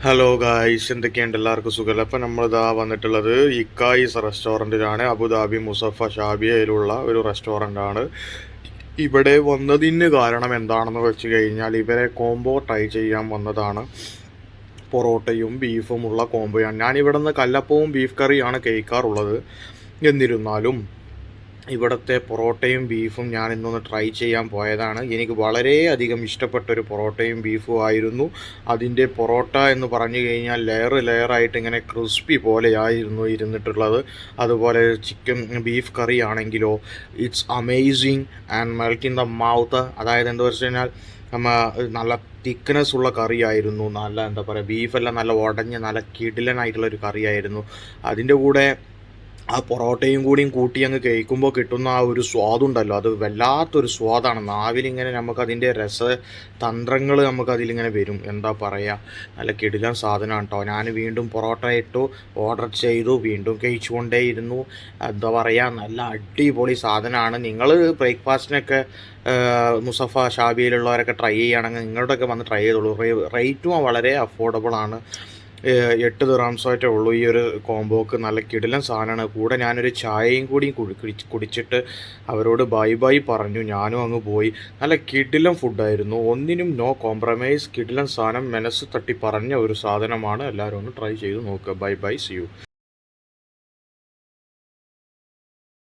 Hello guys, എന്തൊക്കെയുണ്ട്? എല്ലാവർക്കും സുഖമല്ല. അപ്പം നമ്മളിതാ വന്നിട്ടുള്ളത് ഇക്കായിസ് റെസ്റ്റോറൻറ്റിലാണ്. അബുദാബി മുസഫ ഷാബിയയിലുള്ള ഒരു റെസ്റ്റോറൻ്റാണ്. ഇവിടെ വന്നതിന് കാരണം എന്താണെന്ന് വെച്ച് കഴിഞ്ഞാൽ ഇവരെ കോംബോ ട്രൈ ചെയ്യാൻ വന്നതാണ്. പൊറോട്ടയും ബീഫും ഉള്ള കോംബോയാണ്. ഞാനിവിടെ നിന്ന് കല്ലപ്പവും ബീഫ് കറിയാണ് കഴിക്കാറുള്ളത്. എന്നിരുന്നാലും ഇവിടുത്തെ പൊറോട്ടയും ബീഫും ഞാൻ ഇന്നൊന്ന് ട്രൈ ചെയ്യാൻ പോയതാണ്. എനിക്ക് വളരെയധികം ഇഷ്ടപ്പെട്ടൊരു പൊറോട്ടയും ബീഫും ആയിരുന്നു. അതിൻ്റെ പൊറോട്ട എന്ന് പറഞ്ഞു കഴിഞ്ഞാൽ ലെയറായിട്ട് ഇങ്ങനെ ക്രിസ്പി പോലെയായിരുന്നു ഇരുന്നിട്ടുള്ളത്. അതുപോലെ ചിക്കൻ ബീഫ് കറി ആണെങ്കിലോ it's amazing and melt in the mouth. അതായത് എന്താ വെച്ച് കഴിഞ്ഞാൽ നല്ല തിക്നെസ് ഉള്ള കറിയായിരുന്നു. നല്ല എന്താ പറയുക, ബീഫെല്ലാം നല്ല ഉടഞ്ഞ് നല്ല കിടിലനായിട്ടുള്ളൊരു കറിയായിരുന്നു. അതിൻ്റെ കൂടെ ആ പൊറോട്ടയും കൂടിയും കൂട്ടി അങ്ങ് കഴിക്കുമ്പോൾ കിട്ടുന്ന ആ ഒരു സ്വാദുണ്ടല്ലോ, അത് വല്ലാത്തൊരു സ്വാദാണ്. നാവിലിങ്ങനെ നമുക്കതിൻ്റെ രസതന്ത്രങ്ങൾ നമുക്കതിലിങ്ങനെ വരും. എന്താ പറയുക, നല്ല കിടിലൻ സാധനമാണ് കേട്ടോ. ഞാൻ വീണ്ടും പൊറോട്ട ഇട്ടു, ഓർഡർ ചെയ്തു, വീണ്ടും കഴിച്ചുകൊണ്ടേയിരുന്നു. എന്താ പറയുക, നല്ല അടിപൊളി സാധനമാണ്. നിങ്ങൾ ബ്രേക്ക്ഫാസ്റ്റിനൊക്കെ മുസഫ ഷാബിയിലുള്ളവരൊക്കെ ട്രൈ ചെയ്യുകയാണെങ്കിൽ നിങ്ങളുടെയൊക്കെ വന്ന് ട്രൈ ചെയ്തോളൂ. റേറ്റും വളരെ അഫോർഡബിൾ ആണ്. 8 ദിർഹംസായിട്ടേ ഉള്ളൂ ഈ ഒരു കോംബോക്ക്. നല്ല കിടിലൻ സാധനമാണ്. കൂടെ ഞാനൊരു ചായയും കൂടി കുടിച്ചിട്ട് അവരോട് ബൈ ബൈ പറഞ്ഞു. ഞാനും അങ്ങ് പോയി. നല്ല കിടിലൻ ഫുഡായിരുന്നു. ഒന്നിനും നോ കോംപ്രമൈസ്. കിടിലൻ സാധനം, മനസ്സ് തട്ടി പറഞ്ഞ ഒരു സാധനമാണ്. എല്ലാവരും ഒന്ന് ട്രൈ ചെയ്ത് നോക്കുക. Bye bye, see U.